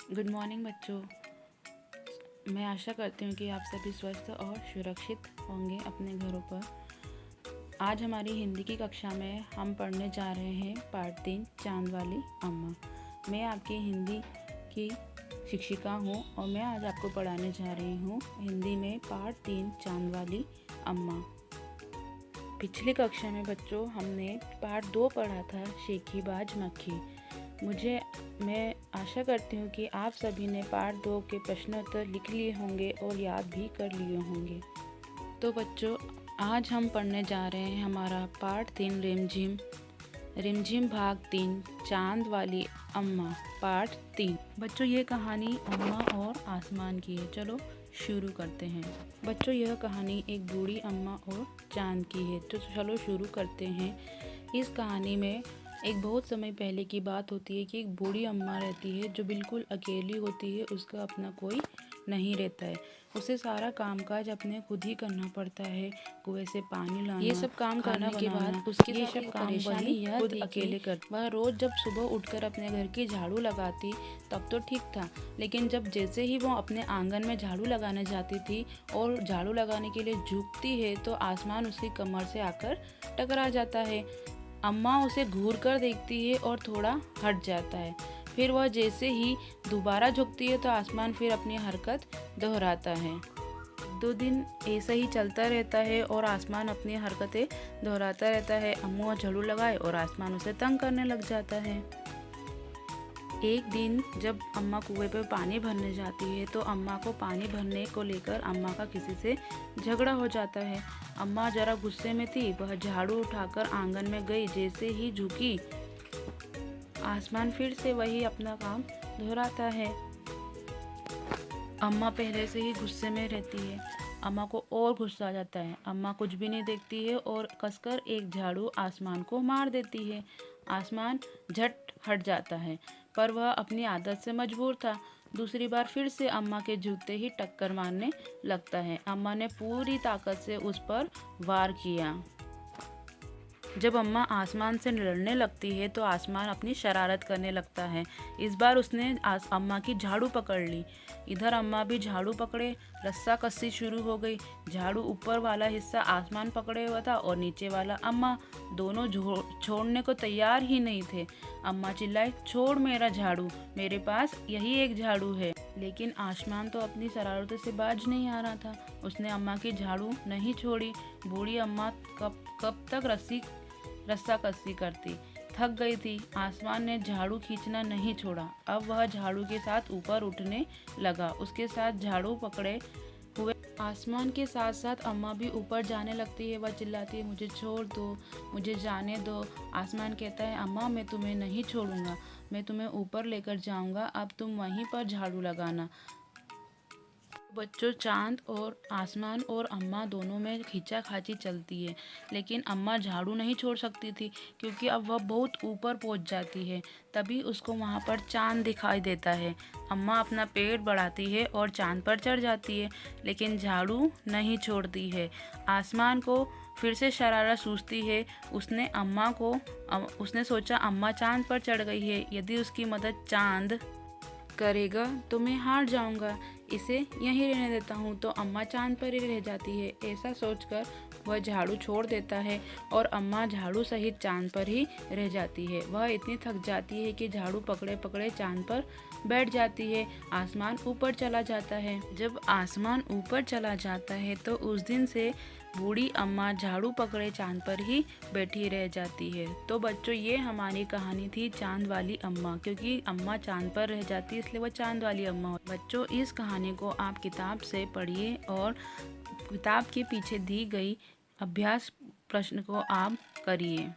Good morning बच्चों। मैं आशा करती हूँ कि आप सभी स्वस्थ और सुरक्षित होंगे अपने घरों पर। आज हमारी हिंदी की कक्षा में हम पढ़ने जा रहे हैं पाठ 3 चांद वाली अम्मा। मैं आपकी हिंदी की शिक्षिका हूँ और मैं आज आपको पढ़ाने जा रही हूँ हिंदी में पाठ 3 चांद वाली अम्मा। पिछली कक्षा में बच्चों हमने पाठ 2 पढ़ा था शेखीबाज मक्खी। मैं आशा करती हूँ कि आप सभी ने पार्ट 2 के प्रश्नोत्तर लिख लिए होंगे और याद भी कर लिए होंगे। तो बच्चों आज हम पढ़ने जा रहे हैं हमारा पार्ट 3 रिमझिम भाग 3 चांद वाली अम्मा पार्ट 3। बच्चों ये कहानी अम्मा और आसमान की है। चलो शुरू करते हैं। बच्चों यह कहानी एक बूढ़ी अम्मा और चांद की है। तो चलो शुरू करते हैं। इस कहानी में एक बहुत समय पहले की बात होती है कि एक बूढ़ी अम्मा रहती है जो बिल्कुल अकेली होती है। उसका अपना कोई नहीं रहता है। उसे सारा कामकाज अपने खुद ही करना पड़ता है। कुएं से पानी लाना, ये सब काम करने के बाद उसके ये सब काम वही खुद अकेले कर। वह रोज जब सुबह उठकर अपने घर की झाड़ू लगाती तब तो ठीक था, लेकिन जैसे ही वो अपने आंगन में झाड़ू लगाने जाती थी और झाड़ू लगाने के लिए झुकती है तो आसमान उसकी कमर से आकर टकरा जाता है। अम्मा उसे घूर कर देखती है और थोड़ा हट जाता है। फिर वह जैसे ही दोबारा झुकती है तो आसमान फिर अपनी हरकत दोहराता है। 2 दिन ऐसा ही चलता रहता है और आसमान अपनी हरकतें दोहराता रहता है। अम्मा झाड़ू लगाए और आसमान उसे तंग करने लग जाता है। एक दिन जब अम्मा कुएं पे पानी भरने जाती है तो अम्मा को पानी भरने को लेकर अम्मा का किसी से झगड़ा हो जाता है। अम्मा जरा गुस्से में थी। वह झाड़ू उठाकर आंगन में गई। जैसे ही झुकी आसमान फिर से वही अपना काम दोहराता है। अम्मा पहले से ही गुस्से में रहती है। अम्मा को और गुस्सा आ जाता है। अम्मा कुछ भी नहीं देखती है और कसकर एक झाड़ू आसमान को मार देती है। आसमान झट हट जाता है, पर वह अपनी आदत से मजबूर था। दूसरी बार फिर से अम्मा के जूते ही टक्कर मारने लगता है। अम्मा ने पूरी ताकत से उस पर वार किया। जब अम्मा आसमान से लड़ने लगती है तो आसमान अपनी शरारत करने लगता है। इस बार उसने अम्मा की झाड़ू पकड़ ली। इधर अम्मा भी झाड़ू पकड़े रस्सा कस्सी शुरू हो गई। झाड़ू ऊपर वाला हिस्सा आसमान पकड़े हुआ था और नीचे वाला अम्मा। दोनों छोड़ने को तैयार ही नहीं थे। अम्मा चिल्लाई, छोड़ मेरा झाड़ू, मेरे पास यही एक झाड़ू है। लेकिन आसमान तो अपनी शरारतों से बाज नहीं आ रहा था। उसने अम्मा की झाड़ू नहीं छोड़ी। बूढ़ी अम्मा कब तक रस्सा कस्सी करती, थक गई थी। आसमान ने झाड़ू खींचना नहीं छोड़ा। अब वह झाड़ू के साथ ऊपर उठने लगा। उसके साथ झाड़ू पकड़े हुए आसमान के साथ साथ अम्मा भी ऊपर जाने लगती है। वह चिल्लाती है, मुझे छोड़ दो, मुझे जाने दो। आसमान कहता है, अम्मा मैं तुम्हें नहीं छोड़ूंगा, मैं तुम्हें ऊपर लेकर जाऊंगा, अब तुम वहीं पर झाड़ू लगाना। बच्चों चांद और आसमान और अम्मा दोनों में खींचाखाची चलती है, लेकिन अम्मा झाड़ू नहीं छोड़ सकती थी क्योंकि अब वह बहुत ऊपर पहुंच जाती है। तभी उसको वहां पर चांद दिखाई देता है। अम्मा अपना पेट बढ़ाती है और चांद पर चढ़ जाती है, लेकिन झाड़ू नहीं छोड़ती है। आसमान को फिर से शरारत सूझती है। उसने सोचा अम्मा चांद पर चढ़ गई है, यदि उसकी मदद चांद करेगा तो मैं हार जाऊंगा, इसे यहीं रहने देता हूँ। तो अम्मा चांद पर ही रह जाती है। ऐसा सोचकर वह झाड़ू छोड़ देता है और अम्मा झाड़ू सहित चांद पर ही रह जाती है। वह इतनी थक जाती है कि झाड़ू पकड़े पकड़े चांद पर बैठ जाती है। आसमान ऊपर चला जाता है। जब आसमान ऊपर चला जाता है तो उस दिन से बूढ़ी अम्मा झाड़ू पकड़े चांद पर ही बैठी रह जाती है। तो बच्चों ये हमारी कहानी थी चांद वाली अम्मा, क्योंकि अम्मा चांद पर रह जाती है इसलिए वह चांद वाली अम्मा हो। बच्चों इस कहानी को आप किताब से पढ़िए और किताब के पीछे दी गई अभ्यास प्रश्न को आप करिए।